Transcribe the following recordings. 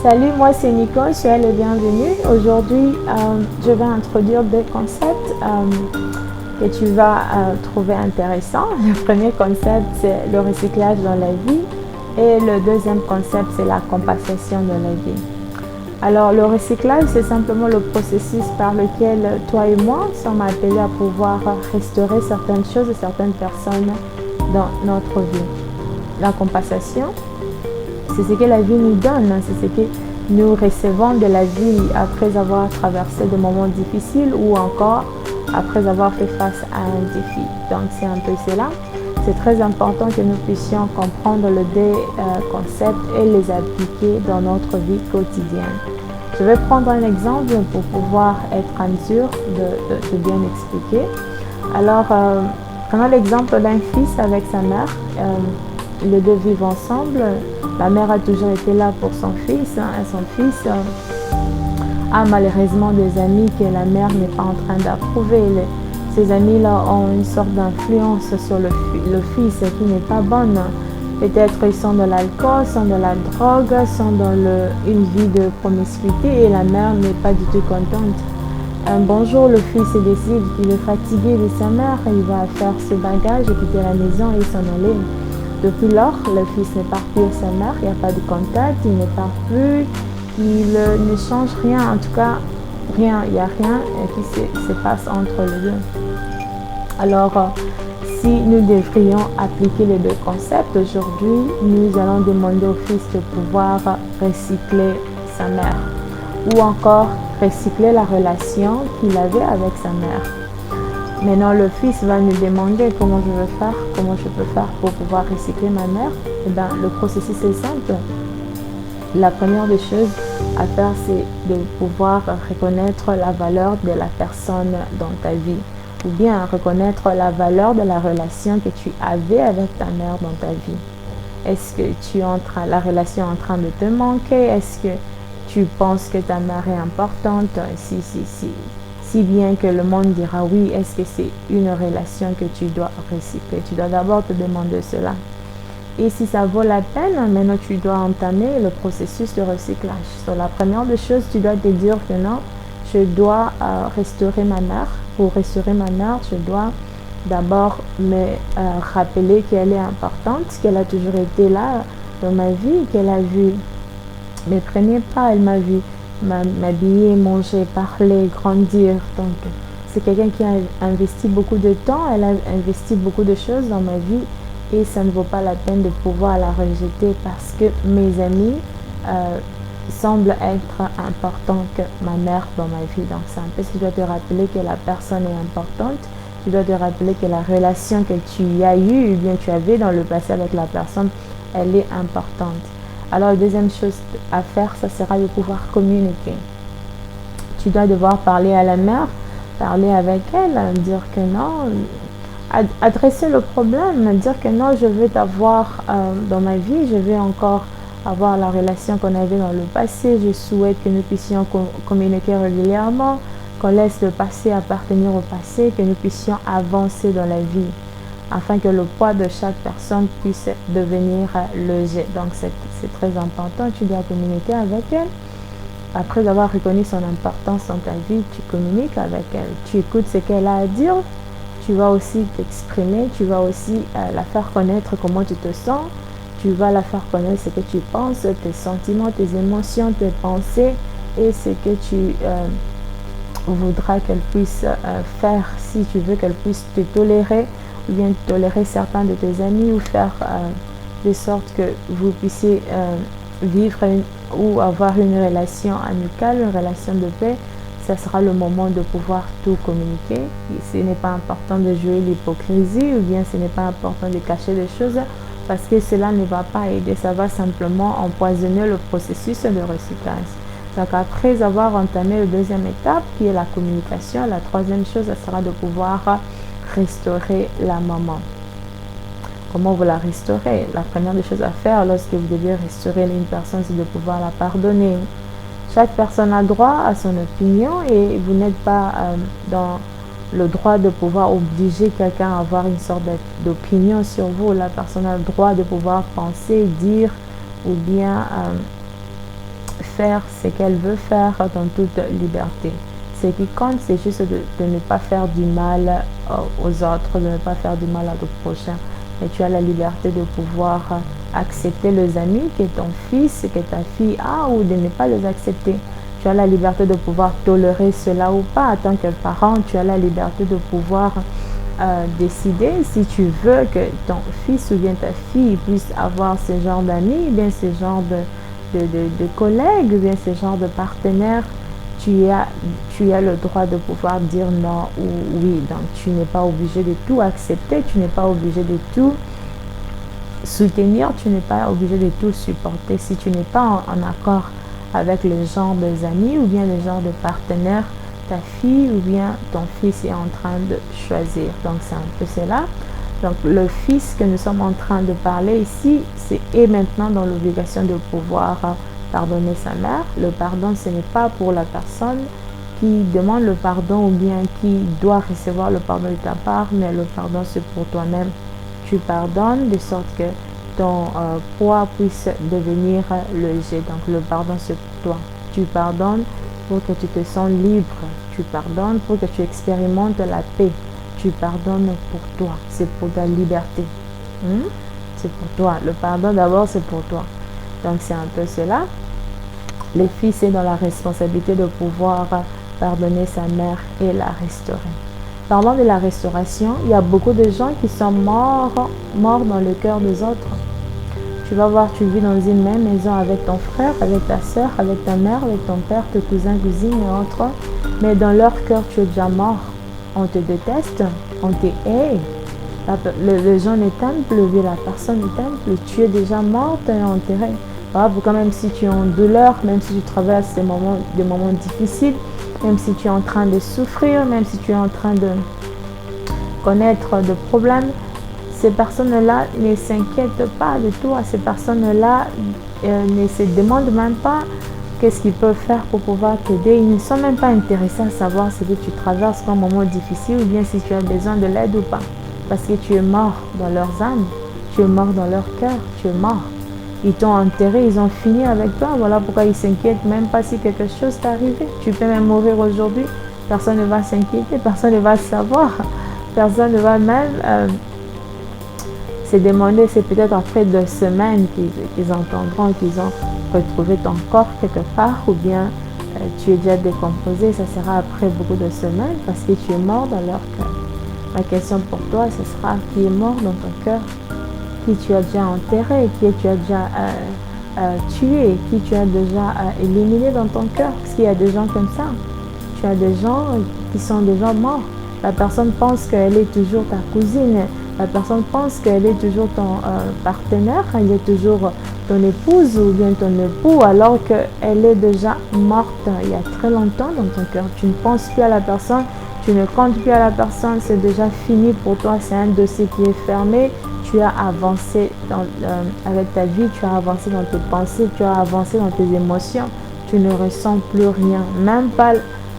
Salut, moi c'est Nico, soyez le bienvenu. Aujourd'hui, je vais introduire deux concepts que tu vas trouver intéressants. Le premier concept, c'est le recyclage dans la vie et le deuxième concept, c'est la compensation dans la vie. Alors, le recyclage, c'est simplement le processus par lequel toi et moi sommes appelés à pouvoir restaurer certaines choses et certaines personnes dans notre vie. La compensation, c'est ce que la vie nous donne, c'est ce que nous recevons de la vie après avoir traversé des moments difficiles ou encore après avoir fait face à un défi. Donc c'est un peu cela. C'est très important que nous puissions comprendre les deux concepts et les appliquer dans notre vie quotidienne. Je vais prendre un exemple pour pouvoir être en mesure de bien expliquer. Alors, prenons l'exemple d'un fils avec sa mère. Les deux vivent ensemble. La mère a toujours été là pour son fils. Et son fils a malheureusement des amis que la mère n'est pas en train d'approuver. Ces amis-là ont une sorte d'influence sur le fils qui n'est pas bonne. Peut-être ils sont dans l'alcool, sont dans la drogue, sont dans une vie de promiscuité et la mère n'est pas du tout contente. Un bon jour, le fils décide qu'il est fatigué de sa mère. Il va faire ses bagages, quitter la maison et s'en aller. Depuis lors, le fils ne part plus avec sa mère, il n'y a pas de contact, il ne part plus, il ne change rien, en tout cas, rien, il n'y a rien qui se passe entre les deux. Alors, si nous devrions appliquer les deux concepts aujourd'hui, nous allons demander au fils de pouvoir recycler sa mère ou encore recycler la relation qu'il avait avec sa mère. Maintenant, le fils va nous demander comment je peux faire pour pouvoir recycler ma mère. Eh bien, le processus est simple. La première des choses à faire, c'est de pouvoir reconnaître la valeur de la personne dans ta vie. Ou bien reconnaître la valeur de la relation que tu avais avec ta mère dans ta vie. Est-ce que la relation est en train de te manquer? Est-ce que tu penses que ta mère est importante? Si bien que le monde dira oui, est-ce que c'est une relation que tu dois recycler? Tu dois d'abord te demander cela. Et si ça vaut la peine, maintenant tu dois entamer le processus de recyclage. Sur la première des choses, tu dois te dire que non, je dois restaurer ma mère. Pour restaurer ma mère, je dois d'abord me rappeler qu'elle est importante, qu'elle a toujours été là dans ma vie, qu'elle a vu mes premiers pas, elle m'a vu m'habiller, manger, parler, grandir. Donc, c'est quelqu'un qui a investi beaucoup de temps, elle a investi beaucoup de choses dans ma vie et ça ne vaut pas la peine de pouvoir la rejeter parce que mes amis semblent être importants que ma mère dans ma vie. Donc, c'est un peu, tu dois te rappeler que la personne est importante, tu dois te rappeler que la relation que tu as eue ou bien tu avais dans le passé avec la personne, elle est importante. Alors, la deuxième chose à faire, ça sera de pouvoir communiquer. Tu dois devoir parler à la mère, parler avec elle, dire que non, adresser le problème, dire que non, je veux t'avoir dans ma vie, je veux encore avoir la relation qu'on avait dans le passé, je souhaite que nous puissions communiquer régulièrement, qu'on laisse le passé appartenir au passé, que nous puissions avancer dans la vie, afin que le poids de chaque personne puisse devenir léger. Donc c'est très important, tu dois communiquer avec elle. Après avoir reconnu son importance dans ta vie, tu communiques avec elle, tu écoutes ce qu'elle a à dire, tu vas aussi t'exprimer, tu vas aussi la faire connaître comment tu te sens, tu vas la faire connaître ce que tu penses, tes sentiments, tes émotions, tes pensées et ce que tu voudras qu'elle puisse faire si tu veux qu'elle puisse te tolérer ou bien tolérer certains de tes amis ou faire de sorte que vous puissiez vivre ou avoir une relation amicale, une relation de paix. Ça sera le moment de pouvoir tout communiquer. Et ce n'est pas important de jouer l'hypocrisie ou bien ce n'est pas important de cacher des choses parce que cela ne va pas aider, ça va simplement empoisonner le processus de recyclage. Donc après avoir entamé la deuxième étape qui est la communication, la troisième chose, ça sera de pouvoir restaurer la maman. Comment vous la restaurez? La première des choses à faire lorsque vous devez restaurer une personne, c'est de pouvoir la pardonner. Chaque personne a droit à son opinion et vous n'êtes pas dans le droit de pouvoir obliger quelqu'un à avoir une sorte d'opinion sur vous. La personne a le droit de pouvoir penser, dire ou bien faire ce qu'elle veut faire dans toute liberté. Ce qui compte, c'est juste de ne pas faire du mal aux autres, de ne pas faire du mal à ton prochain. Et tu as la liberté de pouvoir accepter les amis que ton fils, que ta fille a, ou de ne pas les accepter. Tu as la liberté de pouvoir tolérer cela ou pas. En tant que parent, tu as la liberté de pouvoir décider si tu veux que ton fils ou bien ta fille puisse avoir ce genre d'amis, bien ce genre de collègues, bien ce genre de partenaires. Tu as le droit de pouvoir dire non ou oui. Donc, tu n'es pas obligé de tout accepter, tu n'es pas obligé de tout soutenir, tu n'es pas obligé de tout supporter. Si tu n'es pas en accord avec le genre des amis ou bien le genre de partenaire, ta fille ou bien ton fils est en train de choisir. Donc, c'est un peu cela. Donc, le fils que nous sommes en train de parler ici, est maintenant dans l'obligation de pouvoir pardonner sa mère. Le pardon, ce n'est pas pour la personne qui demande le pardon ou bien qui doit recevoir le pardon de ta part, mais le pardon, c'est pour toi-même. Tu pardonnes de sorte que ton poids puisse devenir léger. Donc, le pardon, c'est pour toi. Tu pardonnes pour que tu te sens libre. Tu pardonnes pour que tu expérimentes la paix. Tu pardonnes pour toi. C'est pour ta liberté. C'est pour toi. Le pardon, d'abord, c'est pour toi. Donc, c'est un peu cela. Le fils est dans la responsabilité de pouvoir pardonner sa mère et la restaurer. Parlant de la restauration, il y a beaucoup de gens qui sont morts dans le cœur des autres. Tu vas voir, tu vis dans une même maison avec ton frère, avec ta soeur, avec ta mère, avec ton père, tes cousins, cousines et autres. Mais dans leur cœur, tu es déjà mort. On te déteste, on te hait. Les gens ne t'aiment plus, la personne ne t'aime plus. Tu es déjà morte et enterrée. Voilà pourquoi même si tu es en douleur, même si tu traverses des moments difficiles, même si tu es en train de souffrir, même si tu es en train de connaître des problèmes, ces personnes-là ne s'inquiètent pas de toi. Ces personnes-là ne se demandent même pas qu'est-ce qu'ils peuvent faire pour pouvoir t'aider. Ils ne sont même pas intéressés à savoir ce que tu traverses comme un moment difficile ou bien si tu as besoin de l'aide ou pas. Parce que tu es mort dans leurs âmes, tu es mort dans leur cœur, tu es mort. Ils t'ont enterré, ils ont fini avec toi. Voilà pourquoi ils ne s'inquiètent même pas si quelque chose t'est arrivé. Tu peux même mourir aujourd'hui. Personne ne va s'inquiéter, personne ne va savoir. Personne ne va même se demander. C'est peut-être après 2 semaines qu'ils entendront qu'ils ont retrouvé ton corps quelque part ou bien tu es déjà décomposé. Ça sera après beaucoup de semaines parce que tu es mort dans leur cœur. Ma question pour toi, ce sera qui est mort dans ton cœur, qui tu as déjà enterré, qui tu as déjà tué, qui tu as déjà éliminé dans ton cœur. Parce qu'il y a des gens comme ça. Tu as des gens qui sont déjà morts. La personne pense qu'elle est toujours ta cousine. La personne pense qu'elle est toujours ton partenaire. Elle est toujours ton épouse ou bien ton époux alors qu'elle est déjà morte il y a très longtemps dans ton cœur. Tu ne penses plus à la personne. Tu ne comptes plus à la personne, c'est déjà fini pour toi, c'est un dossier qui est fermé. Tu as avancé avec ta vie, tu as avancé dans tes pensées, tu as avancé dans tes émotions. Tu ne ressens plus rien, même pas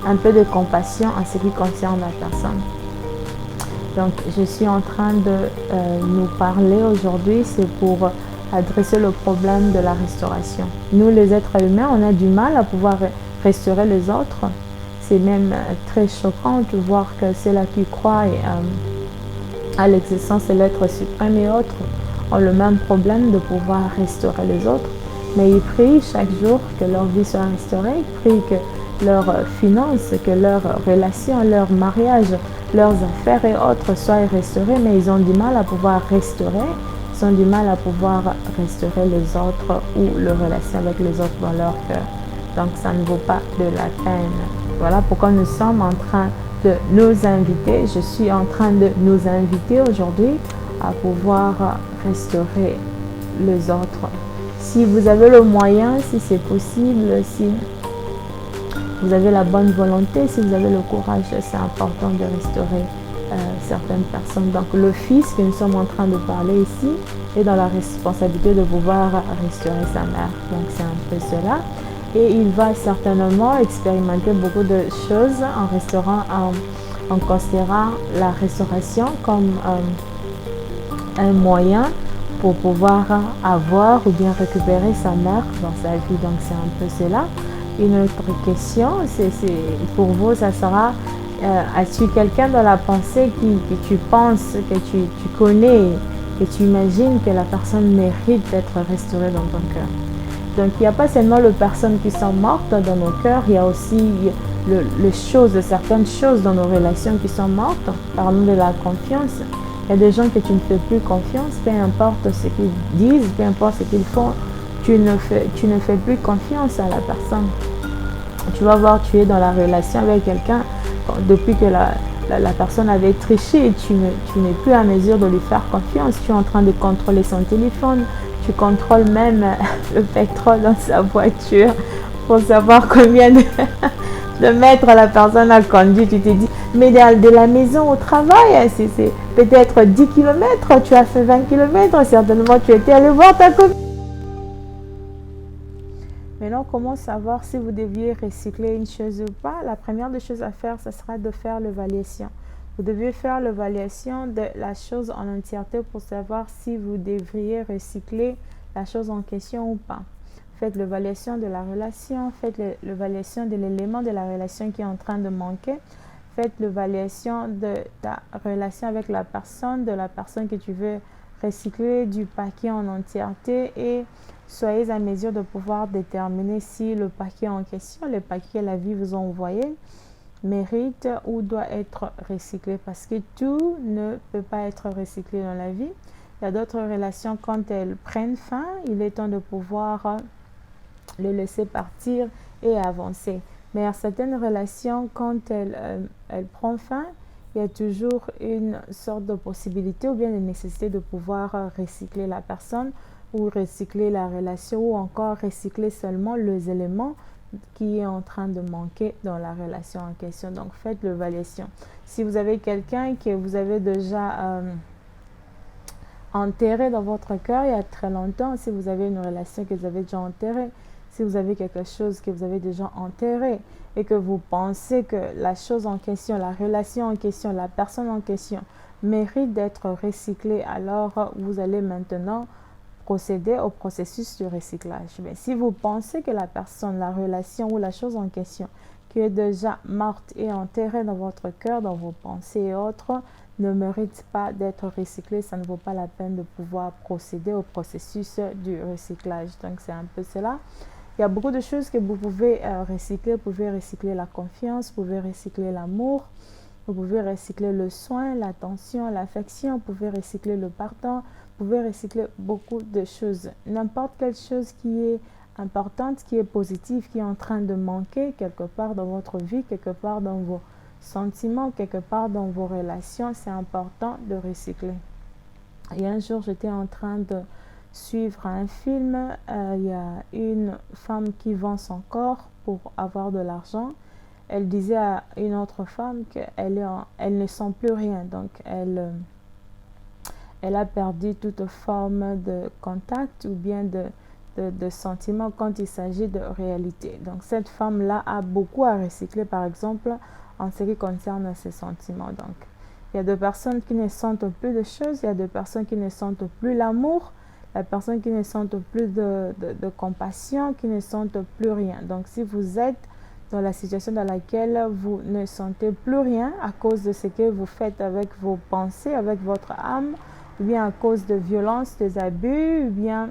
un peu de compassion en ce qui concerne la personne. Donc, je suis en train de nous parler aujourd'hui, c'est pour adresser le problème de la restauration. Nous, les êtres humains, on a du mal à pouvoir restaurer les autres. C'est même très choquant de voir que ceux-là qui croient à l'existence de l'être suprême et autres ont le même problème de pouvoir restaurer les autres. Mais ils prient chaque jour que leur vie soit restaurée, ils prient que leurs finances, que leurs relations, leur mariage, leurs affaires et autres soient restaurées, mais ils ont du mal à pouvoir restaurer, ils ont du mal à pouvoir restaurer les autres ou leurs relations avec les autres dans leur cœur. Donc ça ne vaut pas de la peine. Voilà pourquoi nous sommes en train de nous inviter. Je suis en train de nous inviter aujourd'hui à pouvoir restaurer les autres. Si vous avez le moyen, si c'est possible, si vous avez la bonne volonté, si vous avez le courage, c'est important de restaurer certaines personnes. Donc le fils que nous sommes en train de parler ici est dans la responsabilité de pouvoir restaurer sa mère. Donc c'est un peu cela. Et il va certainement expérimenter beaucoup de choses en considérant la restauration comme un moyen pour pouvoir avoir ou bien récupérer sa mère dans sa vie. Donc c'est un peu cela. Une autre question, c'est pour vous, ça sera as-tu quelqu'un dans la pensée que tu penses, que tu connais, que tu imagines que la personne mérite d'être restaurée dans ton cœur? Donc il n'y a pas seulement les personnes qui sont mortes dans nos cœurs, il y a aussi certaines choses dans nos relations qui sont mortes. Parlons de la confiance. Il y a des gens que tu ne fais plus confiance, peu importe ce qu'ils disent, peu importe ce qu'ils font, tu ne fais plus confiance à la personne. Tu vas voir, tu es dans la relation avec quelqu'un, depuis que la personne avait triché, tu n'es plus à mesure de lui faire confiance. Tu es en train de contrôler son téléphone, tu contrôles même le pétrole dans sa voiture pour savoir combien de mètres la personne a conduit. Tu te dis, mais de la maison au travail, c'est peut-être 10 km, tu as fait 20 km, certainement tu étais allé voir ta copine. Maintenant, comment savoir si vous deviez recycler une chose ou pas? La première des choses à faire, ce sera de faire l'évaluation. Vous devez faire l'évaluation de la chose en entièreté pour savoir si vous devriez recycler la chose en question ou pas. Faites l'évaluation de la relation, faites l'évaluation de l'élément de la relation qui est en train de manquer. Faites l'évaluation de ta relation avec la personne, de la personne que tu veux recycler, du paquet en entièreté, et soyez à mesure de pouvoir déterminer si le paquet en question, le paquet que la vie vous a envoyé, mérite ou doit être recyclé, parce que tout ne peut pas être recyclé dans la vie. Il y a d'autres relations, quand elles prennent fin, il est temps de pouvoir les laisser partir et avancer. Mais il y a certaines relations, quand elles prennent fin, il y a toujours une sorte de possibilité ou bien une nécessité de pouvoir recycler la personne ou recycler la relation, ou encore recycler seulement les éléments qui est en train de manquer dans la relation en question. Donc faites l'évaluation. Si vous avez quelqu'un que vous avez déjà enterré dans votre cœur il y a très longtemps, si vous avez une relation que vous avez déjà enterrée, si vous avez quelque chose que vous avez déjà enterré et que vous pensez que la chose en question, la relation en question, la personne en question mérite d'être recyclée, alors vous allez maintenant procéder au processus de recyclage. Mais si vous pensez que la personne, la relation ou la chose en question qui est déjà morte et enterrée dans votre cœur, dans vos pensées et autres, ne mérite pas d'être recyclée, ça ne vaut pas la peine de pouvoir procéder au processus du recyclage. Donc c'est un peu cela. Il y a beaucoup de choses que vous pouvez recycler. Vous pouvez recycler la confiance, vous pouvez recycler l'amour, vous pouvez recycler le soin, l'attention, l'affection, vous pouvez recycler le pardon, vous pouvez recycler beaucoup de choses. N'importe quelle chose qui est importante, qui est positive, qui est en train de manquer quelque part dans votre vie, quelque part dans vos sentiments, quelque part dans vos relations, c'est important de recycler. Et un jour, j'étais en train de suivre un film. Il y a une femme qui vend son corps pour avoir de l'argent. Elle disait à une autre femme qu'elle ne sent plus rien. Donc, elle a perdu toute forme de contact ou bien de sentiment quand il s'agit de réalité. Donc, cette femme-là a beaucoup à recycler, par exemple, en ce qui concerne ses sentiments. Donc, il y a des personnes qui ne sentent plus de choses, il y a des personnes qui ne sentent plus l'amour, il y a des personnes qui ne sentent plus de compassion, qui ne sentent plus rien. Donc, si vous êtes dans la situation dans laquelle vous ne sentez plus rien à cause de ce que vous faites avec vos pensées, avec votre âme, ou bien à cause de violences, des abus, ou bien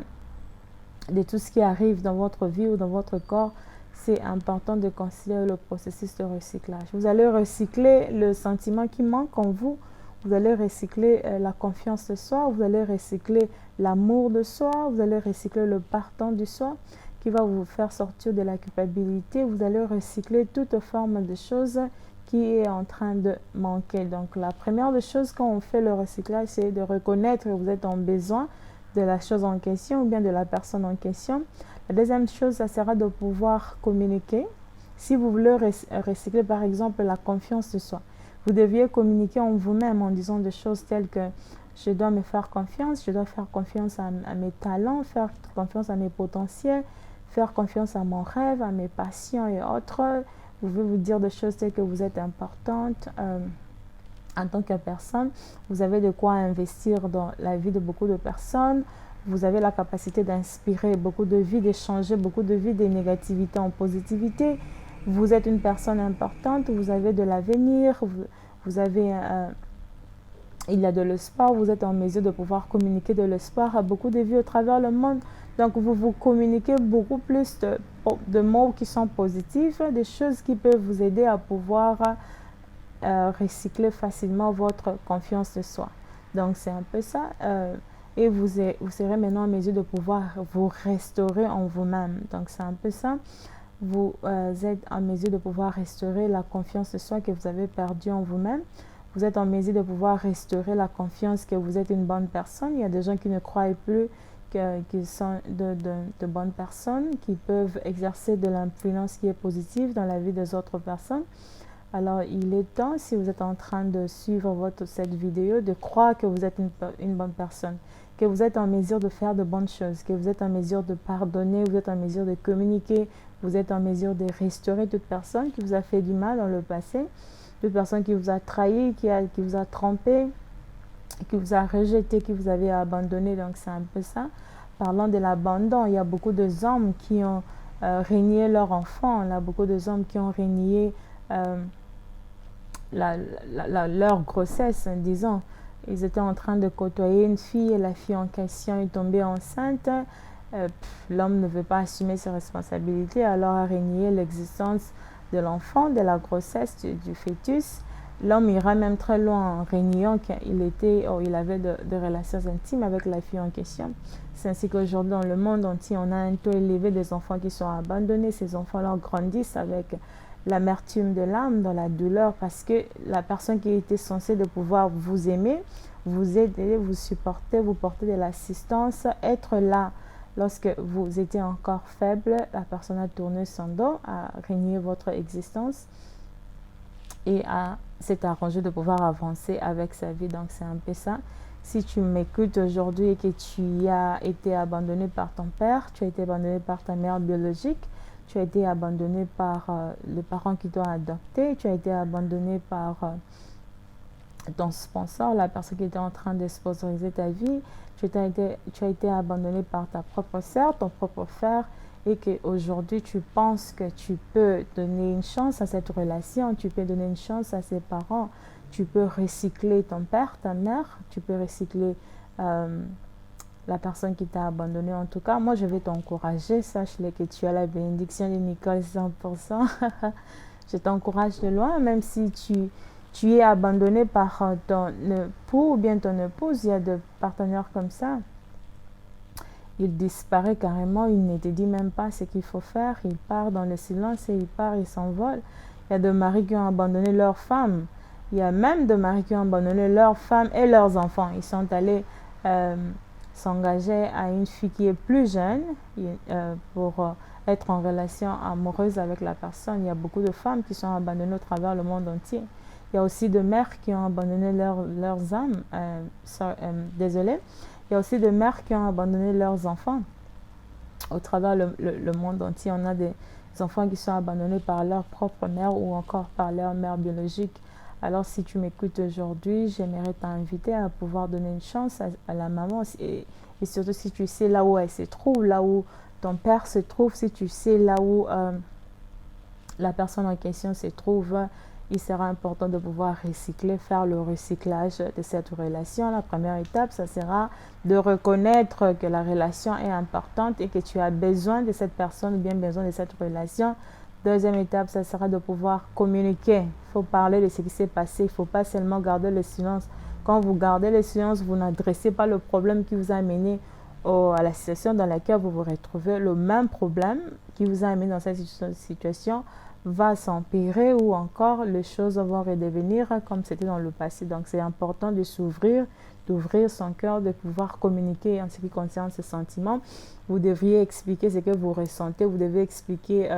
de tout ce qui arrive dans votre vie ou dans votre corps, c'est important de considérer le processus de recyclage. Vous allez recycler le sentiment qui manque en vous, vous allez recycler la confiance de soi, vous allez recycler l'amour de soi, vous allez recycler le pardon de soi qui va vous faire sortir de la culpabilité, vous allez recycler toute forme de choses qui est en train de manquer. Donc la première des choses quand on fait le recyclage, c'est de reconnaître que vous êtes en besoin de la chose en question ou bien de la personne en question. La deuxième chose, ça sera de pouvoir communiquer. Si vous voulez recycler par exemple la confiance de soi, vous deviez communiquer en vous-même en disant des choses telles que je dois me faire confiance, je dois faire confiance à mes talents, faire confiance à mes potentiels, faire confiance à mon rêve, à mes passions et autres. Vous pouvez vous dire des choses telles que vous êtes importante, En tant que personne, vous avez de quoi investir dans la vie de beaucoup de personnes. Vous avez la capacité d'inspirer beaucoup de vies, d'échanger beaucoup de vies, des négativités en positivité. Vous êtes une personne importante, vous avez de l'avenir, vous avez il y a de l'espoir, vous êtes en mesure de pouvoir communiquer de l'espoir à beaucoup de vies au travers le monde. Donc, vous communiquez beaucoup plus de mots qui sont positifs, des choses qui peuvent vous aider à pouvoir recycler facilement votre confiance de soi. Donc, c'est un peu ça. Et vous serez maintenant en mesure de pouvoir vous restaurer en vous-même. Donc, c'est un peu ça. Vous êtes en mesure de pouvoir restaurer la confiance de soi que vous avez perdue en vous-même. Vous êtes en mesure de pouvoir restaurer la confiance que vous êtes une bonne personne. Il y a des gens qui ne croient plus qu'ils sont de bonnes personnes, qui peuvent exercer de l'influence qui est positive dans la vie des autres personnes. Alors, il est temps, si vous êtes en train de suivre cette vidéo, de croire que vous êtes une bonne personne, que vous êtes en mesure de faire de bonnes choses, que vous êtes en mesure de pardonner, vous êtes en mesure de communiquer, vous êtes en mesure de restaurer toute personne qui vous a fait du mal dans le passé, toute personne qui vous a trahi, qui vous a trompé, qui vous a rejeté, qui vous avait abandonné. Donc, c'est un peu ça. Parlant de l'abandon, il y a beaucoup d'hommes qui ont régné leur enfant. Il y a beaucoup d'hommes qui ont régné leur grossesse, disons. Ils étaient en train de côtoyer une fille et la fille en question est tombée enceinte. L'homme ne veut pas assumer ses responsabilités, alors a régné l'existence de l'enfant, de la grossesse, du fœtus. L'homme ira même très loin en régnant qu'il avait de relations intimes avec la fille en question. C'est ainsi qu'aujourd'hui, dans le monde entier, on a un taux élevé des enfants qui sont abandonnés. Ces enfants-là grandissent avec l'amertume de l'âme, dans la douleur, parce que la personne qui était censée de pouvoir vous aimer, vous aider, vous supporter, vous porter de l'assistance, être là lorsque vous étiez encore faible, la personne a tourné son dos, a régné votre existence et s'est arrangé de pouvoir avancer avec sa vie. Donc, c'est un peu ça. Si tu m'écoutes aujourd'hui et que tu as été abandonné par ton père, tu as été abandonné par ta mère biologique, tu as été abandonné par les parents qui t'ont adopté, tu as été abandonné par ton sponsor, la personne qui était en train de sponsoriser ta vie, tu as été abandonné par ta propre sœur, ton propre frère, et qu'aujourd'hui tu penses que tu peux donner une chance à cette relation, tu peux donner une chance à ses parents, tu peux recycler ton père, ta mère, tu peux recycler la personne qui t'a abandonné. En tout cas, moi je vais t'encourager, sache-le que tu as la bénédiction de Nicole 100%. Je t'encourage de loin, même si tu es abandonné par ton époux ou bien ton épouse, il y a des partenaires comme ça. Il disparaît carrément, il ne te dit même pas ce qu'il faut faire, il part dans le silence et il s'envole. Il y a des maris qui ont abandonné leurs femmes. Il y a même des maris qui ont abandonné leurs femmes et leurs enfants. Ils sont allés s'engager à une fille qui est plus jeune pour être en relation amoureuse avec la personne. Il y a beaucoup de femmes qui sont abandonnées au travers le monde entier. Il y a aussi des mères qui ont abandonné leurs âmes. Désolée. Il y a aussi des mères qui ont abandonné leurs enfants. Au travers le monde entier, on a des enfants qui sont abandonnés par leur propre mère ou encore par leur mère biologique. Alors, si tu m'écoutes aujourd'hui, j'aimerais t'inviter à pouvoir donner une chance à la maman. Et surtout, si tu sais là où elle se trouve, là où ton père se trouve, si tu sais là où la personne en question se trouve, il sera important de pouvoir recycler, faire le recyclage de cette relation. La première étape, ça sera de reconnaître que la relation est importante et que tu as besoin de cette personne ou bien besoin de cette relation. Deuxième étape, ça sera de pouvoir communiquer. Il faut parler de ce qui s'est passé. Il ne faut pas seulement garder le silence. Quand vous gardez le silence, vous n'adressez pas le problème qui vous a amené à la situation dans laquelle vous vous retrouvez. Le même problème qui vous a amené dans cette situation va s'empirer ou encore les choses vont redevenir comme c'était dans le passé. Donc, c'est important de s'ouvrir, d'ouvrir son cœur, de pouvoir communiquer en ce qui concerne ces sentiments. Vous devriez expliquer ce que vous ressentez. Vous devez expliquer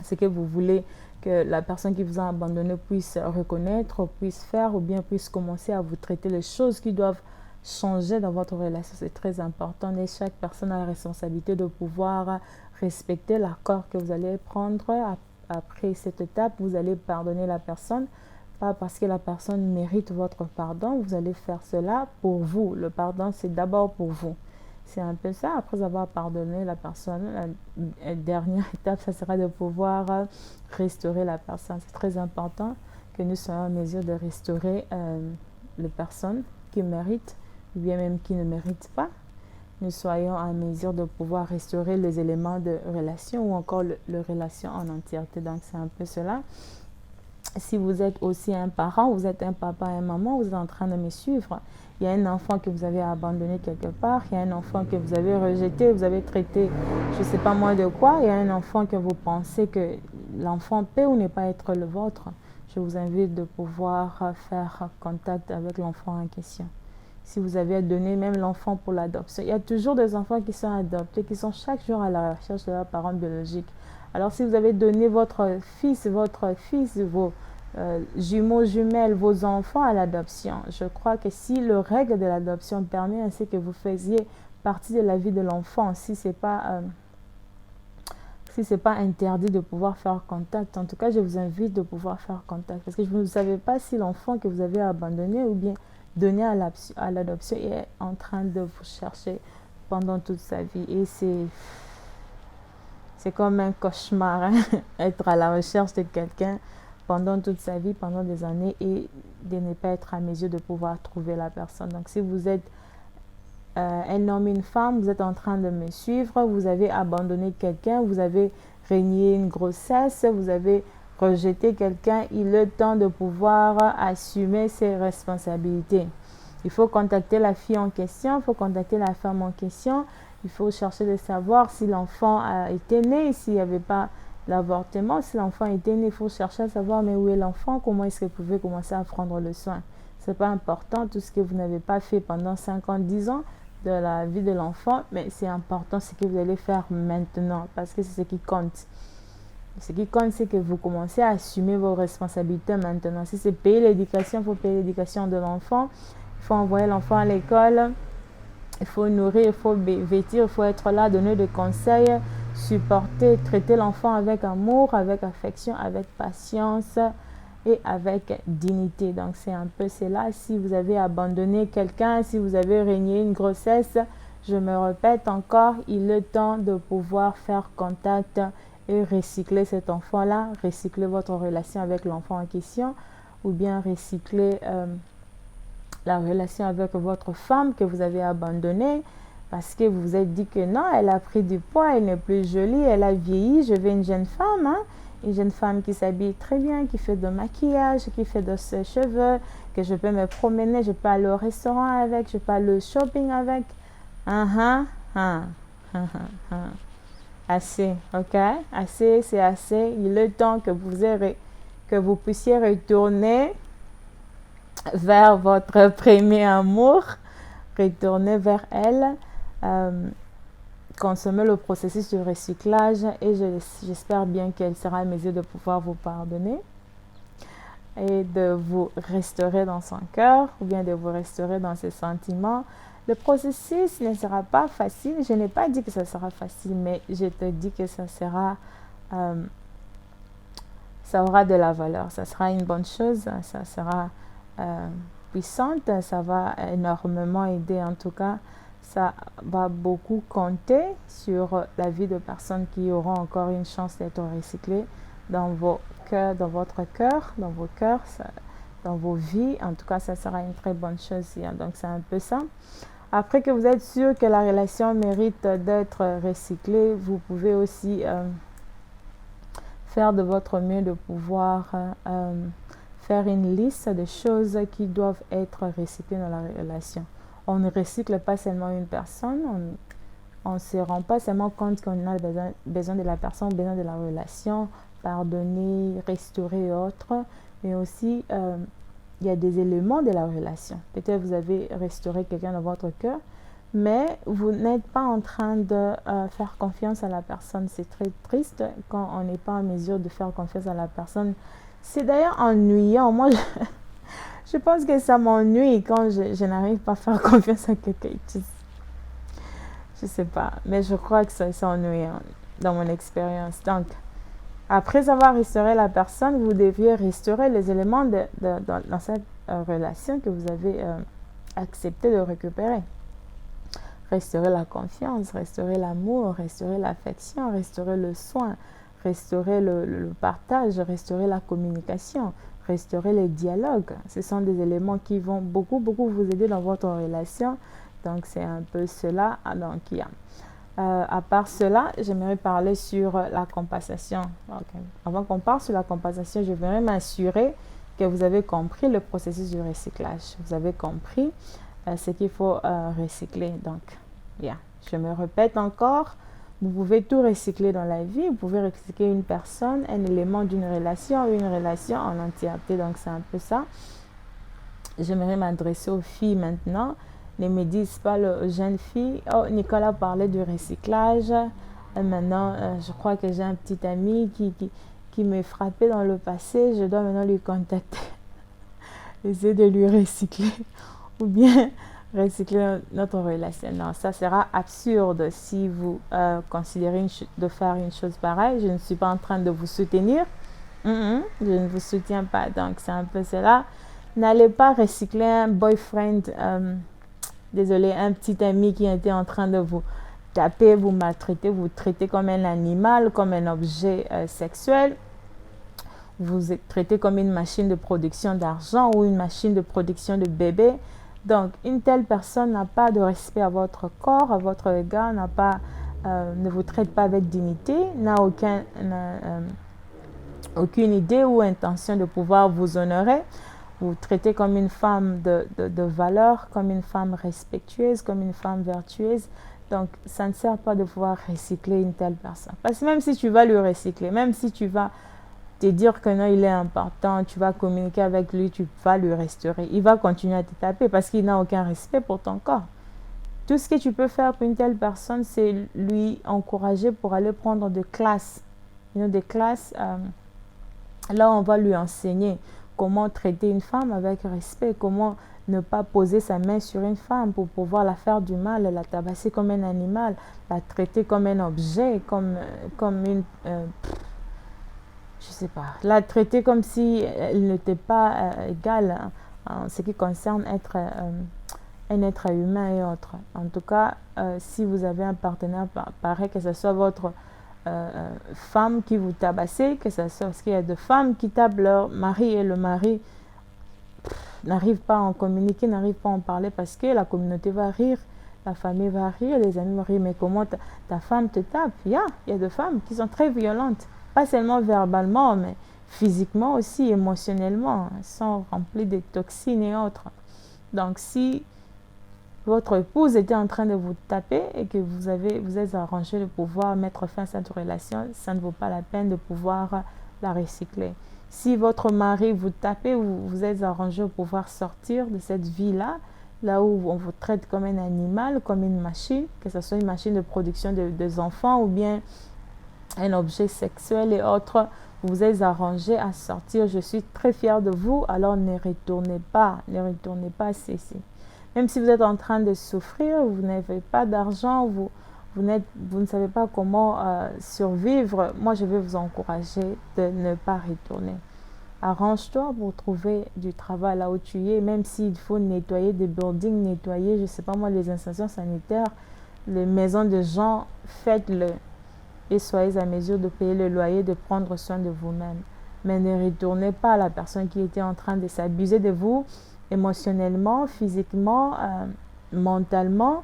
ce que vous voulez que la personne qui vous a abandonné puisse reconnaître, puisse faire ou bien puisse commencer à vous traiter les choses qui doivent changer dans votre relation. C'est très important et chaque personne a la responsabilité de pouvoir respecter l'accord que vous allez prendre. Après cette étape, vous allez pardonner la personne, pas parce que la personne mérite votre pardon, vous allez faire cela pour vous. Le pardon, c'est d'abord pour vous. C'est un peu ça. Après avoir pardonné la personne, la dernière étape, ça sera de pouvoir restaurer la personne. C'est très important que nous soyons en mesure de restaurer les personnes qui méritent, ou bien même qui ne méritent pas. Nous soyons en mesure de pouvoir restaurer les éléments de relation ou encore le relation en entièreté. Donc, c'est un peu cela. Si vous êtes aussi un parent, vous êtes un papa et un maman, vous êtes en train de me suivre. Il y a un enfant que vous avez abandonné quelque part, il y a un enfant que vous avez rejeté, vous avez traité, je ne sais pas moi de quoi, il y a un enfant que vous pensez que l'enfant peut ou ne pas être le vôtre. Je vous invite de pouvoir faire contact avec l'enfant en question. Si vous avez donné même l'enfant pour l'adoption, il y a toujours des enfants qui sont adoptés, qui sont chaque jour à la recherche de leurs parents biologiques. Alors si vous avez donné votre fils, vos jumeaux, jumelles, vos enfants à l'adoption, je crois que si le règle de l'adoption permet ainsi que vous faisiez partie de la vie de l'enfant, si c'est pas interdit de pouvoir faire contact, en tout cas je vous invite de pouvoir faire contact, parce que vous ne savez pas si l'enfant que vous avez abandonné ou bien donné à l'adoption est en train de vous chercher pendant toute sa vie. Et c'est comme un cauchemar, hein, être à la recherche de quelqu'un pendant toute sa vie, pendant des années, et de ne pas être à mesure de pouvoir trouver la personne. Donc si vous êtes un homme, une femme, vous êtes en train de me suivre, vous avez abandonné quelqu'un, vous avez régné une grossesse, vous avez rejeté quelqu'un, il est temps de pouvoir assumer ses responsabilités. Il faut contacter la fille en question, il faut contacter la femme en question, il faut chercher de savoir si l'enfant a été né, s'il n'y avait pas l'avortement, si l'enfant était né, il faut chercher à savoir mais où est l'enfant, comment est-ce que vous pouvez commencer à prendre le soin. Ce n'est pas important tout ce que vous n'avez pas fait pendant 5 ans, 10 ans de la vie de l'enfant, mais c'est important ce que vous allez faire maintenant, parce que c'est ce qui compte. Ce qui compte, c'est que vous commencez à assumer vos responsabilités maintenant. Si c'est payer l'éducation, il faut payer l'éducation de l'enfant, il faut envoyer l'enfant à l'école, il faut nourrir, il faut vêtir, il faut être là, donner des conseils, supporter, traiter l'enfant avec amour, avec affection, avec patience et avec dignité. Donc c'est un peu cela. Si vous avez abandonné quelqu'un, si vous avez régné une grossesse, je me répète encore, il est temps de pouvoir faire contact et recycler cet enfant-là, recycler votre relation avec l'enfant en question, ou bien recycler la relation avec votre femme que vous avez abandonnée parce que vous vous êtes dit que non, elle a pris du poids, elle n'est plus jolie, elle a vieilli, je veux une jeune femme, hein? Une jeune femme qui s'habille très bien, qui fait de maquillage, qui fait de ses cheveux, que je peux me promener, je peux aller au restaurant avec, je peux aller au shopping avec. Assez, ok? Assez, c'est assez. Il est temps que vous puissiez retourner vers votre premier amour, retourner vers elle, consommer le processus de recyclage, et j'espère bien qu'elle sera à mesure de pouvoir vous pardonner et de vous restaurer dans son cœur ou bien de vous restaurer dans ses sentiments. Le processus ne sera pas facile. Je n'ai pas dit que ça sera facile, mais je te dis que ça aura de la valeur. Ça sera une bonne chose. Ça sera puissante. Ça va énormément aider. En tout cas, ça va beaucoup compter sur la vie de personnes qui auront encore une chance d'être recyclées dans vos cœurs, dans votre cœur, dans vos cœurs, dans vos vies. En tout cas, ça sera une très bonne chose. Donc, c'est un peu ça. Après que vous êtes sûr que la relation mérite d'être recyclée, vous pouvez aussi faire de votre mieux de pouvoir faire une liste de choses qui doivent être recyclées dans la relation. On ne recycle pas seulement une personne, on ne se rend pas seulement compte qu'on a besoin de la personne, besoin de la relation, pardonner, restaurer et autres, mais aussi il y a des éléments de la relation. Peut-être vous avez restauré quelqu'un dans votre cœur, mais vous n'êtes pas en train de faire confiance à la personne. C'est très triste quand on n'est pas en mesure de faire confiance à la personne. C'est d'ailleurs ennuyant. Moi, je pense que ça m'ennuie quand je n'arrive pas à faire confiance à quelqu'un. Je sais pas, mais je crois que c'est ennuyant dans mon expérience. Donc, Après avoir restauré la personne, vous deviez restaurer les éléments dans cette relation que vous avez accepté de récupérer. Restaurer la confiance, restaurer l'amour, restaurer l'affection, restaurer le soin, restaurer le partage, restaurer la communication, restaurer les dialogues. Ce sont des éléments qui vont beaucoup vous aider dans votre relation. Donc c'est un peu cela donc, il y a. À part cela, j'aimerais parler sur la compensation. Okay. Avant qu'on parle sur la compensation, je voudrais m'assurer que vous avez compris le processus du recyclage. Vous avez compris ce qu'il faut recycler. Donc, je me répète encore, vous pouvez tout recycler dans la vie. Vous pouvez recycler une personne, un élément d'une relation, une relation en entièreté. Donc, c'est un peu ça. J'aimerais m'adresser aux filles maintenant. Ne me disent pas aux jeunes filles, oh, Nicolas parlait du recyclage. Et maintenant, je crois que j'ai un petit ami qui me frappait dans le passé. Je dois maintenant lui contacter. Essayer de lui recycler. Ou bien recycler notre relation. Non, ça sera absurde si vous considérez de faire une chose pareille. Je ne suis pas en train de vous soutenir. Je ne vous soutiens pas. Donc, c'est un peu cela. N'allez pas recycler un boyfriend... désolé, un petit ami qui était en train de vous taper, vous maltraiter, vous traiter comme un animal, comme un objet sexuel, vous êtes traité comme une machine de production d'argent ou une machine de production de bébés. Donc, une telle personne n'a pas de respect à votre corps, à votre égard, ne vous traite pas avec dignité, n'a aucune idée ou intention de pouvoir vous honorer. Vous traitez comme une femme de valeur, comme une femme respectueuse, comme une femme vertueuse. Donc, ça ne sert pas de pouvoir recycler une telle personne. Parce que même si tu vas le recycler, même si tu vas te dire que non, il est important, tu vas communiquer avec lui, tu vas le restaurer. Il va continuer à te taper parce qu'il n'a aucun respect pour ton corps. Tout ce que tu peux faire pour une telle personne, c'est lui encourager pour aller prendre des classes. Des classes, là, on va lui enseigner comment traiter une femme avec respect, comment ne pas poser sa main sur une femme pour pouvoir la faire du mal, la tabasser comme un animal, la traiter comme un objet, comme une... je sais pas, la traiter comme si elle n'était pas égale en ce qui concerne un être humain et autres. En tout cas, si vous avez un partenaire pareil, que ce soit votre femme qui vous tabassez, que ce soit parce qu'il y a des femmes qui tapent leur mari et le mari n'arrive pas à en communiquer, n'arrive pas à en parler parce que la communauté va rire, la famille va rire, les amis vont rire, mais comment ta femme te tape? Il y a des femmes qui sont très violentes, pas seulement verbalement, mais physiquement aussi, émotionnellement. Elles sont remplies de toxines et autres. Donc, si votre épouse était en train de vous taper et que vous êtes arrangé de pouvoir mettre fin à cette relation, ça ne vaut pas la peine de pouvoir la recycler. Si votre mari vous tapez, vous êtes arrangé de pouvoir sortir de cette vie-là, là où on vous traite comme un animal, comme une machine, que ce soit une machine de production des enfants ou bien un objet sexuel et autres, vous êtes arrangé à sortir. Je suis très fière de vous, alors ne retournez pas ceci. Même si vous êtes en train de souffrir, vous n'avez pas d'argent, vous ne savez pas comment survivre, moi je vais vous encourager de ne pas retourner. Arrange-toi pour trouver du travail là où tu es, même s'il faut nettoyer des buildings, nettoyer, je ne sais pas moi, les installations sanitaires, les maisons de gens, faites-le. Et soyez à mesure de payer le loyer, de prendre soin de vous-même. Mais ne retournez pas à la personne qui était en train de s'abuser de vous, émotionnellement, physiquement, mentalement,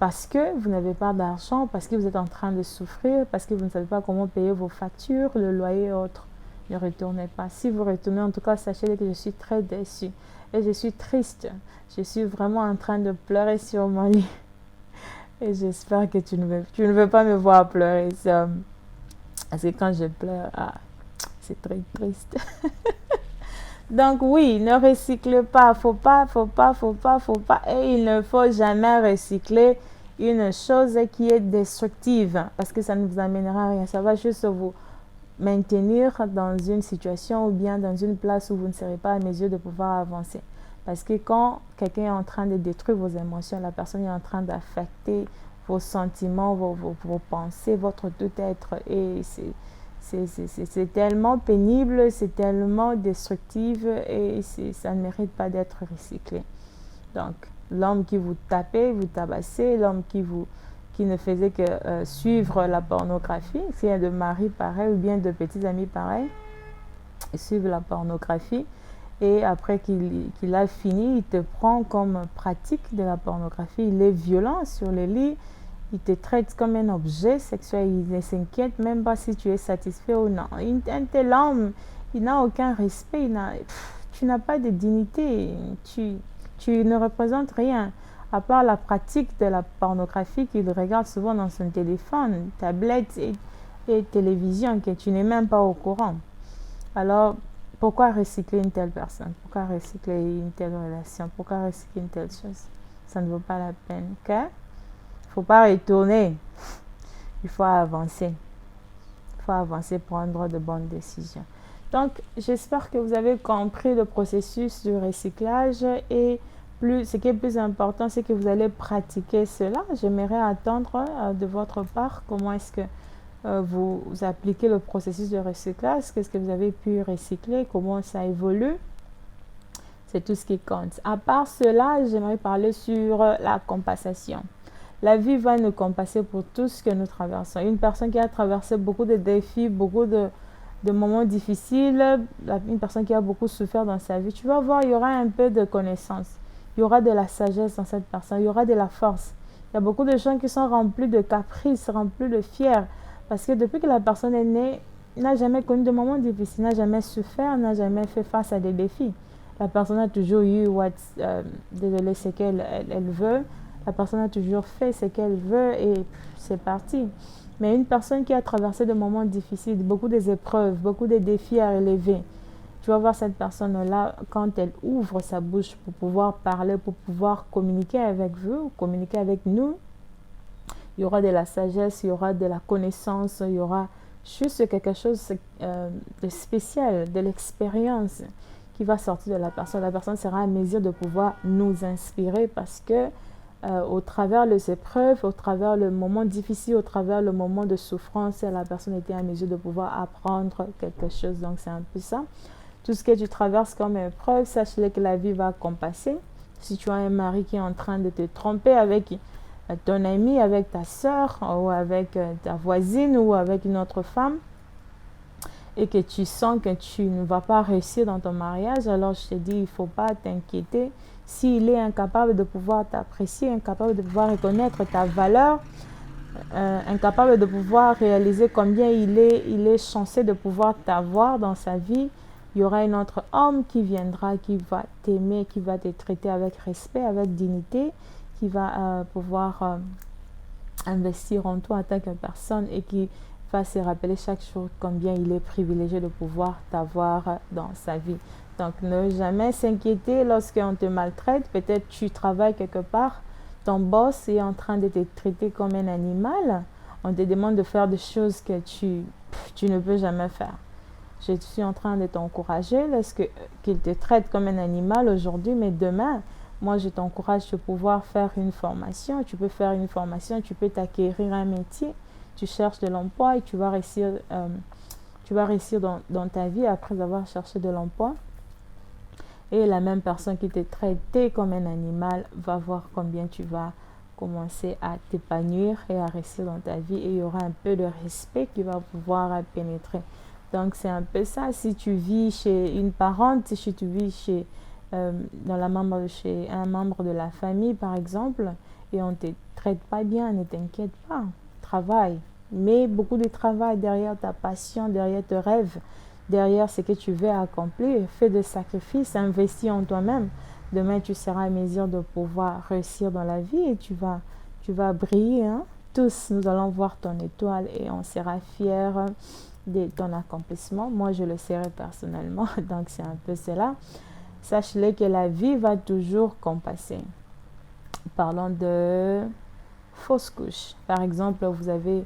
parce que vous n'avez pas d'argent, parce que vous êtes en train de souffrir, parce que vous ne savez pas comment payer vos factures, le loyer et autres. Ne retournez pas. Si vous retournez, en tout cas, sachez que je suis très déçue et je suis triste. Je suis vraiment en train de pleurer sur mon lit. Et j'espère que tu ne veux pas me voir pleurer. Parce que quand je pleure, c'est très triste. Donc oui, ne recycle pas, faut pas. Et il ne faut jamais recycler une chose qui est destructive parce que ça ne vous amènera à rien. Ça va juste vous maintenir dans une situation ou bien dans une place où vous ne serez pas à mesure de pouvoir avancer. Parce que quand quelqu'un est en train de détruire vos émotions, la personne est en train d'affecter vos sentiments, vos pensées, votre tout-être. Et C'est tellement pénible, c'est tellement destructif et ça ne mérite pas d'être recyclé. Donc, l'homme qui vous tapait, vous tabassait, l'homme qui ne faisait que suivre la pornographie, s'il y a de maris pareils ou bien de petits amis pareils, suivre la pornographie, et après qu'il a fini, il te prend comme pratique de la pornographie, il est violent sur les lits, il te traite comme un objet sexuel, il ne s'inquiète même pas si tu es satisfait ou non. Un tel homme, il n'a aucun respect, tu n'as pas de dignité, tu ne représentes rien, à part la pratique de la pornographie qu'il regarde souvent dans son téléphone, tablette et télévision, que tu n'es même pas au courant. Alors, pourquoi recycler une telle personne? Pourquoi recycler une telle relation? Pourquoi recycler une telle chose? Ça ne vaut pas la peine, ok? Il ne faut pas retourner. Il faut avancer. Il faut avancer, prendre de bonnes décisions. Donc, j'espère que vous avez compris le processus du recyclage et ce qui est plus important, c'est que vous allez pratiquer cela. J'aimerais attendre de votre part comment est-ce que vous appliquez le processus de recyclage, qu'est-ce que vous avez pu recycler, comment ça évolue. C'est tout ce qui compte. À part cela, j'aimerais parler sur la compensation. La vie va nous compenser pour tout ce que nous traversons. Une personne qui a traversé beaucoup de défis, beaucoup de moments difficiles, une personne qui a beaucoup souffert dans sa vie, tu vas voir, il y aura un peu de connaissance. Il y aura de la sagesse dans cette personne, il y aura de la force. Il y a beaucoup de gens qui sont remplis de caprices, remplis de fiers. Parce que depuis que la personne est née, il n'a jamais connu de moments difficiles, n'a jamais souffert, n'a jamais fait face à des défis. La personne a toujours eu ce qu'elle veut. La personne a toujours fait ce qu'elle veut et c'est parti. Mais une personne qui a traversé des moments difficiles, beaucoup d'épreuves, beaucoup de défis à relever, tu vas voir cette personne-là, quand elle ouvre sa bouche pour pouvoir parler, pour pouvoir communiquer avec vous, communiquer avec nous, il y aura de la sagesse, il y aura de la connaissance, il y aura juste quelque chose de spécial, de l'expérience qui va sortir de la personne. La personne sera à mesure de pouvoir nous inspirer parce que au travers des épreuves, au travers le moment difficile, au travers le moment de souffrance, la personne était à mesure de pouvoir apprendre quelque chose. Donc c'est un peu ça. Tout ce que tu traverses comme épreuve, sache-le que la vie va compenser. Si tu as un mari qui est en train de te tromper avec ton ami, avec ta soeur ou avec ta voisine ou avec une autre femme et que tu sens que tu ne vas pas réussir dans ton mariage, alors je te dis, il ne faut pas t'inquiéter. S'il est incapable de pouvoir t'apprécier, incapable de pouvoir reconnaître ta valeur, incapable de pouvoir réaliser combien il est chanceux de pouvoir t'avoir dans sa vie, il y aura un autre homme qui viendra, qui va t'aimer, qui va te traiter avec respect, avec dignité, qui va pouvoir investir en toi en tant que personne et qui va se rappeler chaque jour combien il est privilégié de pouvoir t'avoir dans sa vie. Donc, ne jamais s'inquiéter lorsqu'on te maltraite. Peut-être tu travailles quelque part, ton boss est en train de te traiter comme un animal. On te demande de faire des choses que tu ne peux jamais faire. Je suis en train de t'encourager qu'il te traite comme un animal aujourd'hui, mais demain, moi, je t'encourage de pouvoir faire une formation. Tu peux faire une formation, tu peux t'acquérir un métier. Tu cherches de l'emploi et tu vas réussir dans ta vie après avoir cherché de l'emploi. Et la même personne qui t'a traité comme un animal va voir combien tu vas commencer à t'épanouir et à réussir dans ta vie. Et il y aura un peu de respect qui va pouvoir pénétrer. Donc, c'est un peu ça. Si tu vis chez une parente, si tu vis chez un membre de la famille, par exemple, et on ne te traite pas bien, ne t'inquiète pas. Travaille. Mets beaucoup de travail derrière ta passion, derrière tes rêves, derrière ce que tu veux accomplir. Fais des sacrifices, investis en toi-même. Demain, tu seras à mesure de pouvoir réussir dans la vie et tu vas briller. Hein? Tous, nous allons voir ton étoile et on sera fiers de ton accomplissement. Moi, je le serai personnellement. Donc, c'est un peu cela. Sache-le que la vie va toujours compenser. Parlons de fausses couches. Par exemple, vous avez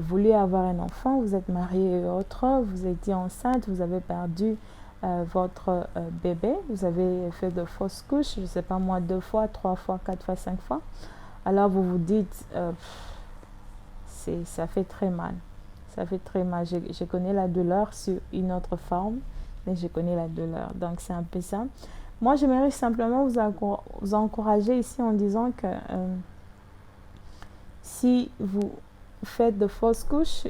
voulu avoir un enfant, vous êtes marié et autre, vous étiez enceinte, vous avez perdu votre bébé, vous avez fait de fausses couches, je ne sais pas moi, 2 fois, 3 fois, 4 fois, 5 fois. Alors vous vous dites, ça fait très mal. Ça fait très mal. Je connais la douleur sur une autre forme, mais je connais la douleur. Donc, c'est un peu ça. Moi, j'aimerais simplement vous encourager ici en disant que si vous faites de fausses couches,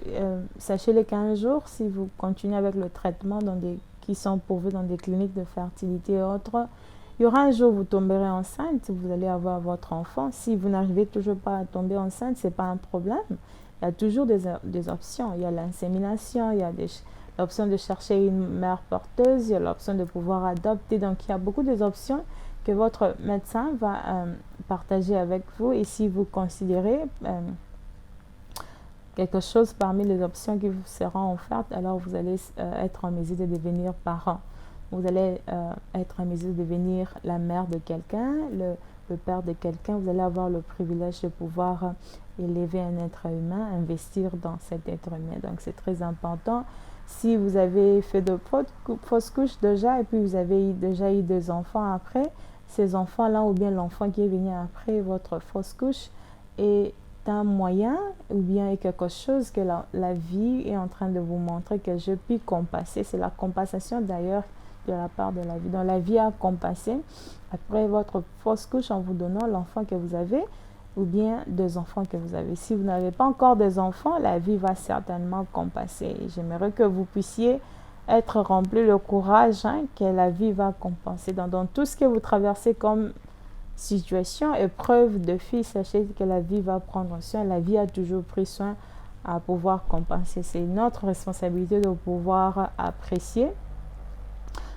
sachez les 15 jours, si vous continuez avec le traitement qui sont pourvus dans des cliniques de fertilité et autres, il y aura un jour où vous tomberez enceinte, vous allez avoir votre enfant. Si vous n'arrivez toujours pas à tomber enceinte, ce n'est pas un problème. Il y a toujours des options. Il y a l'insémination, il y a l'option de chercher une mère porteuse, il y a l'option de pouvoir adopter. Donc, il y a beaucoup d'options que votre médecin va partager avec vous. Et si vous considérez quelque chose parmi les options qui vous seront offertes, alors vous allez être en mesure de devenir parent. Vous allez être en mesure de devenir la mère de quelqu'un, le père de quelqu'un. Vous allez avoir le privilège de pouvoir élever un être humain, investir dans cet être humain. Donc, c'est très important. Si vous avez fait de fausses couches déjà et puis vous avez déjà eu des enfants après, ces enfants-là ou bien l'enfant qui est venu après votre fausse couche est un moyen ou bien est quelque chose que la vie est en train de vous montrer que je puis compenser. C'est la compensation d'ailleurs de la part de la vie. Donc la vie a compensé après votre fausse couche en vous donnant l'enfant que vous avez ou bien des enfants que vous avez. Si vous n'avez pas encore des enfants, la vie va certainement compenser. J'aimerais que vous puissiez être rempli de courage que la vie va compenser. Dans tout ce que vous traversez comme situation, épreuve de vie, sachez que la vie va prendre soin. La vie a toujours pris soin à pouvoir compenser. C'est notre responsabilité de pouvoir apprécier.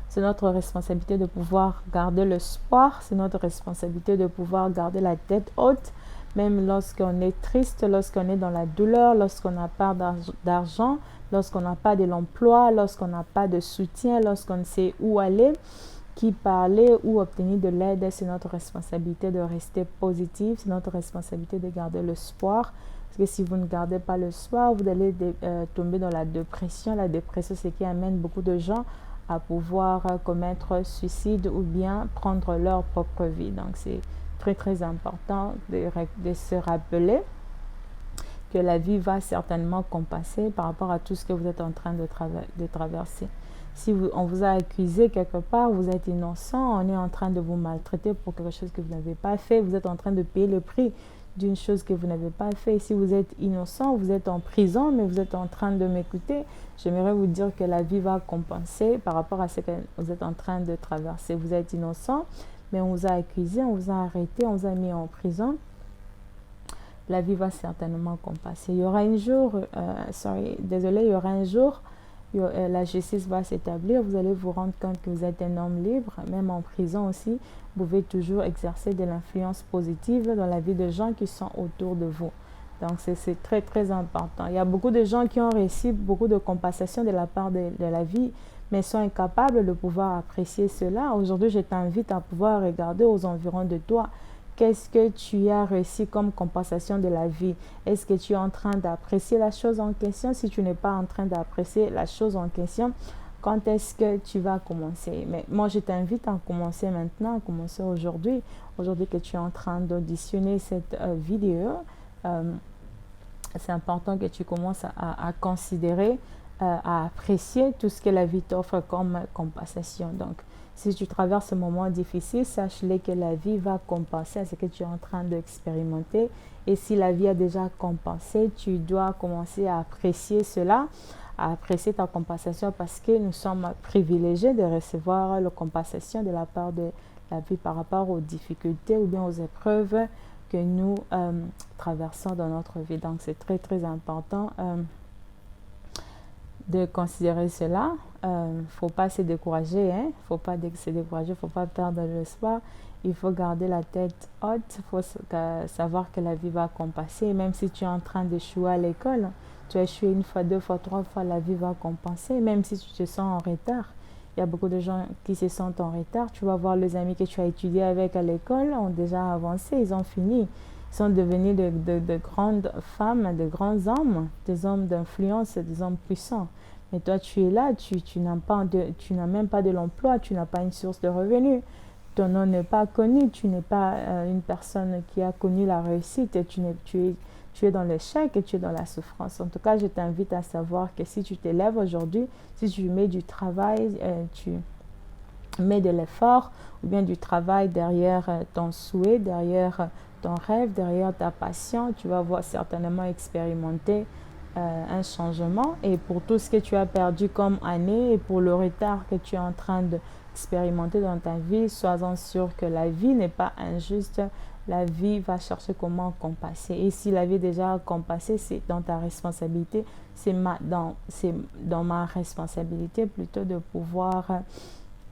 C'est notre responsabilité de pouvoir garder l'espoir. C'est notre responsabilité de pouvoir garder la tête haute, même lorsqu'on est triste, lorsqu'on est dans la douleur, lorsqu'on n'a pas d'argent, lorsqu'on n'a pas de l'emploi, lorsqu'on n'a pas de soutien, lorsqu'on ne sait où aller, qui parler ou obtenir de l'aide. C'est notre responsabilité de rester positif. C'est notre responsabilité de garder l'espoir. Parce que si vous ne gardez pas l'espoir, vous allez tomber dans la dépression. La dépression, c'est ce qui amène beaucoup de gens à pouvoir commettre suicide ou bien prendre leur propre vie. Donc, c'est très, très important de se rappeler que la vie va certainement compenser par rapport à tout ce que vous êtes en train de traverser. Si on vous a accusé quelque part, vous êtes innocent, on est en train de vous maltraiter pour quelque chose que vous n'avez pas fait, vous êtes en train de payer le prix d'une chose que vous n'avez pas fait. Si vous êtes innocent, vous êtes en prison, mais vous êtes en train de m'écouter, j'aimerais vous dire que la vie va compenser par rapport à ce que vous êtes en train de traverser. Vous êtes innocent, mais on vous a accusé, on vous a arrêté, on vous a mis en prison. La vie va certainement compenser. Il y aura un jour, il y aura un jour, la justice va s'établir. Vous allez vous rendre compte que vous êtes un homme libre, même en prison aussi. Vous pouvez toujours exercer de l'influence positive dans la vie de gens qui sont autour de vous. Donc, c'est très, très important. Il y a beaucoup de gens qui ont reçu beaucoup de compensation de la part de la vie, mais sont incapables de pouvoir apprécier cela. Aujourd'hui, je t'invite à pouvoir regarder aux environs de toi. Qu'est-ce que tu as reçu comme compensation de la vie? Est-ce que tu es en train d'apprécier la chose en question? Si tu n'es pas en train d'apprécier la chose en question, quand est-ce que tu vas commencer? Mais moi, je t'invite à commencer maintenant, à commencer aujourd'hui. Aujourd'hui que tu es en train d'auditionner cette vidéo, c'est important que tu commences à considérer, à apprécier tout ce que la vie t'offre comme compensation. Donc, si tu traverses un moment difficile, sache-le que la vie va compenser à ce que tu es en train d'expérimenter. Et si la vie a déjà compensé, tu dois commencer à apprécier cela, à apprécier ta compensation parce que nous sommes privilégiés de recevoir la compensation de la part de la vie par rapport aux difficultés ou bien aux épreuves que nous traversons dans notre vie. Donc, c'est très, très important de considérer cela. Faut pas se décourager, faut pas se décourager, faut pas perdre l'espoir. Il faut garder la tête haute, il faut savoir que la vie va compenser. Même si tu es en train d'échouer à l'école, tu as échoué une fois, deux fois, trois fois, la vie va compenser. Même si tu te sens en retard, il y a beaucoup de gens qui se sentent en retard. Tu vas voir les amis que tu as étudiés avec à l'école ont déjà avancé, ils ont fini. Ils sont devenus de grandes femmes, de grands hommes, des hommes d'influence, des hommes puissants. Mais toi, tu es là, tu n'as même pas de l'emploi, tu n'as pas une source de revenus. Ton nom n'est pas connu, tu n'es pas une personne qui a connu la réussite, tu tu es dans l'échec et tu es dans la souffrance. En tout cas, je t'invite à savoir que si tu t'élèves aujourd'hui, si tu mets du travail, tu mets de l'effort ou bien du travail derrière ton souhait, derrière ton rêve, derrière ta passion, tu vas certainement expérimenter un changement. Et pour tout ce que tu as perdu comme année et pour le retard que tu es en train d'expérimenter dans ta vie, sois-en sûr que la vie n'est pas injuste. La vie va chercher comment compenser. Et si la vie est déjà compassée, c'est dans ta responsabilité. C'est dans ma responsabilité plutôt de pouvoir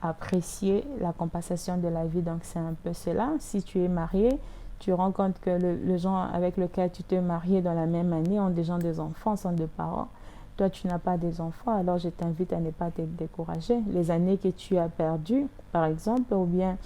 apprécier la compensation de la vie. Donc c'est un peu cela. Si tu es marié, tu rends compte que les gens avec lesquels tu t'es marié dans la même année ont déjà des enfants, sont des parents. Toi, tu n'as pas des enfants, alors je t'invite à ne pas te décourager. Les années que tu as perdues, par exemple, ou bien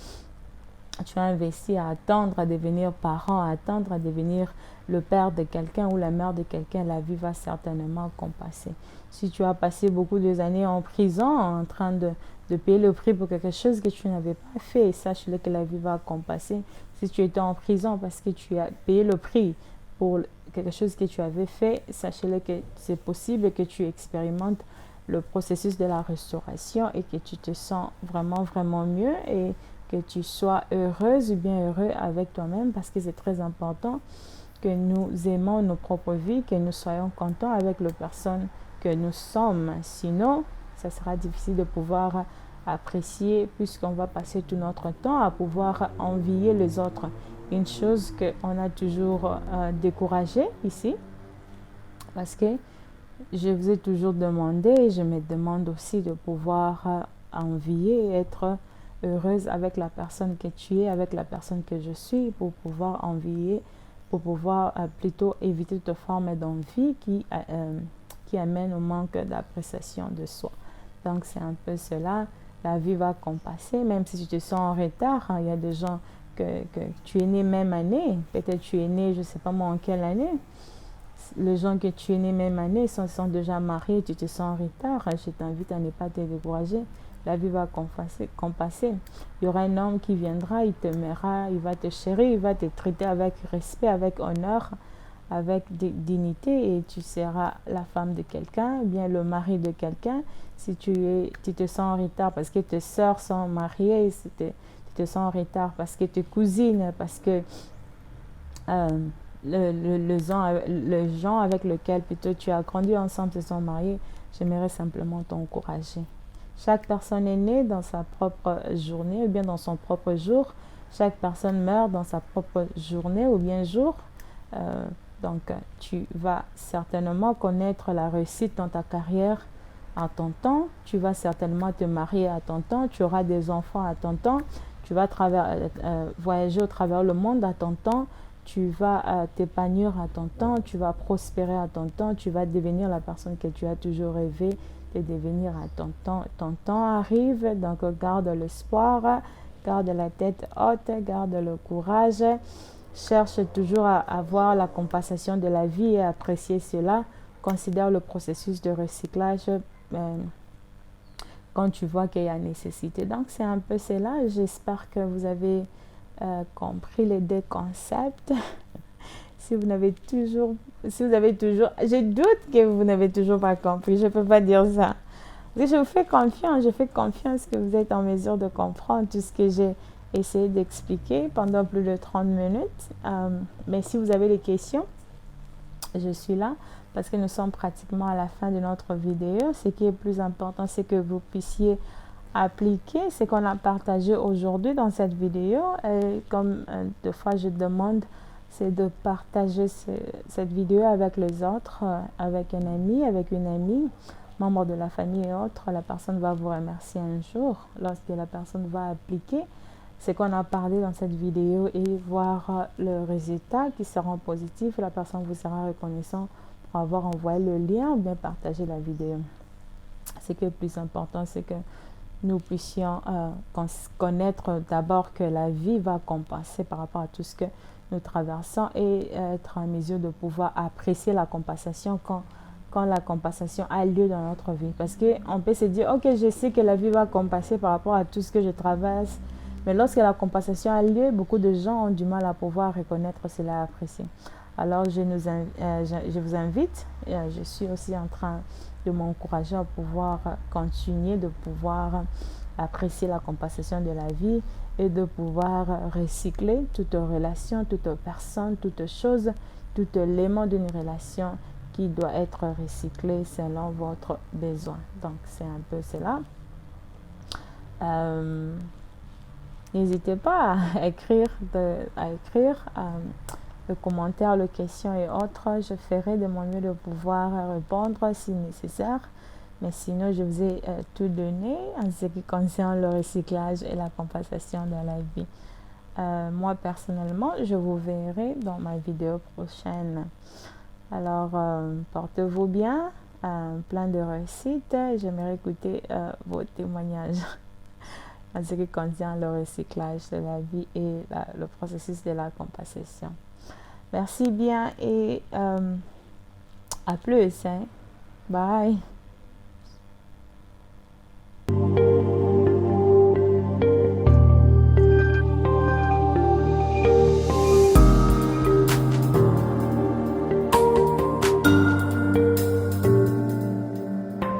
tu as investi à attendre à devenir parent, à attendre à devenir le père de quelqu'un ou la mère de quelqu'un, la vie va certainement compenser. Si tu as passé beaucoup d'années en prison en train de payer le prix pour quelque chose que tu n'avais pas fait, sache-le que la vie va compenser. Si tu étais en prison parce que tu as payé le prix pour quelque chose que tu avais fait, sache-le que c'est possible que tu expérimentes le processus de la restauration et que tu te sens vraiment, vraiment mieux et que tu sois heureuse ou bien heureux avec toi-même parce que c'est très important que nous aimons nos propres vies, que nous soyons contents avec les personnes que nous sommes. Sinon, ça sera difficile de pouvoir apprécier puisqu'on va passer tout notre temps à pouvoir envier les autres. Une chose qu'on a toujours découragé ici, parce que je vous ai toujours demandé et je me demande aussi de pouvoir envier et être heureuse avec la personne que tu es, avec la personne que je suis, pour pouvoir envier, pour pouvoir plutôt éviter toute forme d'envie qui amène au manque d'appréciation de soi. Donc c'est un peu cela. La vie va compasser, même si tu te sens en retard. Il y a des gens que tu es né même année. Peut-être tu es né, je ne sais pas moi en quelle année. Les gens que tu es né même année sont déjà mariés, tu te sens en retard. Je t'invite à ne pas te décourager. La vie va compasser. Il y aura un homme qui viendra, il t'aimera, il va te chérir, il va te traiter avec respect, avec honneur, avec dignité et tu seras la femme de quelqu'un, bien le mari de quelqu'un. Si tu te sens en retard parce que tes soeurs sont mariées, si tu te sens en retard parce que tes cousines, parce que les gens avec lesquels plutôt tu as grandi ensemble se sont mariés, j'aimerais simplement t'encourager. Chaque personne est née dans sa propre journée ou bien dans son propre jour. Chaque personne meurt dans sa propre journée ou bien jour. Donc, tu vas certainement connaître la réussite dans ta carrière à ton temps. Tu vas certainement te marier à ton temps. Tu auras des enfants à ton temps. Tu vas voyager au travers le monde à ton temps. Tu vas t'épanouir à ton temps. Tu vas prospérer à ton temps. Tu vas devenir la personne que tu as toujours rêvé de devenir à ton temps. Ton temps arrive, donc garde l'espoir, garde la tête haute, garde le courage. Cherche toujours à avoir la compensation de la vie et apprécier cela. Considère le processus de recyclage quand tu vois qu'il y a nécessité. Donc, c'est un peu cela. J'espère que vous avez compris les deux concepts. Si vous avez toujours, je doute que vous n'avez toujours pas compris. Je ne peux pas dire ça. Je vous fais confiance que vous êtes en mesure de comprendre tout ce que j'ai essayé d'expliquer pendant plus de 30 minutes. Mais si vous avez des questions, je suis là parce que nous sommes pratiquement à la fin de notre vidéo. Ce qui est plus important, c'est que vous puissiez appliquer ce qu'on a partagé aujourd'hui dans cette vidéo. Et comme des fois je demande, c'est de partager cette vidéo avec les autres, avec un ami, avec une amie, membre de la famille et autres. La personne va vous remercier un jour lorsque la personne va appliquer ce qu'on a parlé dans cette vidéo et voir le résultat qui sera positif. La personne vous sera reconnaissant pour avoir envoyé le lien ou bien partagé la vidéo. Ce qui est le plus important, c'est que nous puissions connaître d'abord que la vie va compenser par rapport à tout ce que nous traversons et être en mesure de pouvoir apprécier la compensation quand la compensation a lieu dans notre vie. Parce qu'on peut se dire, ok, je sais que la vie va compenser par rapport à tout ce que je traverse, Mais lorsque la compensation a lieu, beaucoup de gens ont du mal à pouvoir reconnaître cela et apprécier. Alors, je vous invite, je suis aussi en train de m'encourager à pouvoir continuer de pouvoir apprécier la compensation de la vie et de pouvoir recycler toute relation, toute personne, toute chose, tout élément d'une relation qui doit être recyclé selon votre besoin. Donc, c'est un peu cela. N'hésitez pas à écrire les commentaires, les questions et autres. Je ferai de mon mieux de pouvoir répondre si nécessaire. Mais sinon, je vous ai tout donné en ce qui concerne le recyclage et la compensation dans la vie. Moi, personnellement, je vous verrai dans ma vidéo prochaine. Alors, portez-vous bien, plein de réussite. J'aimerais écouter vos témoignages en ce qui concerne le recyclage de la vie et le processus de la compensation. Merci bien et à plus. Bye.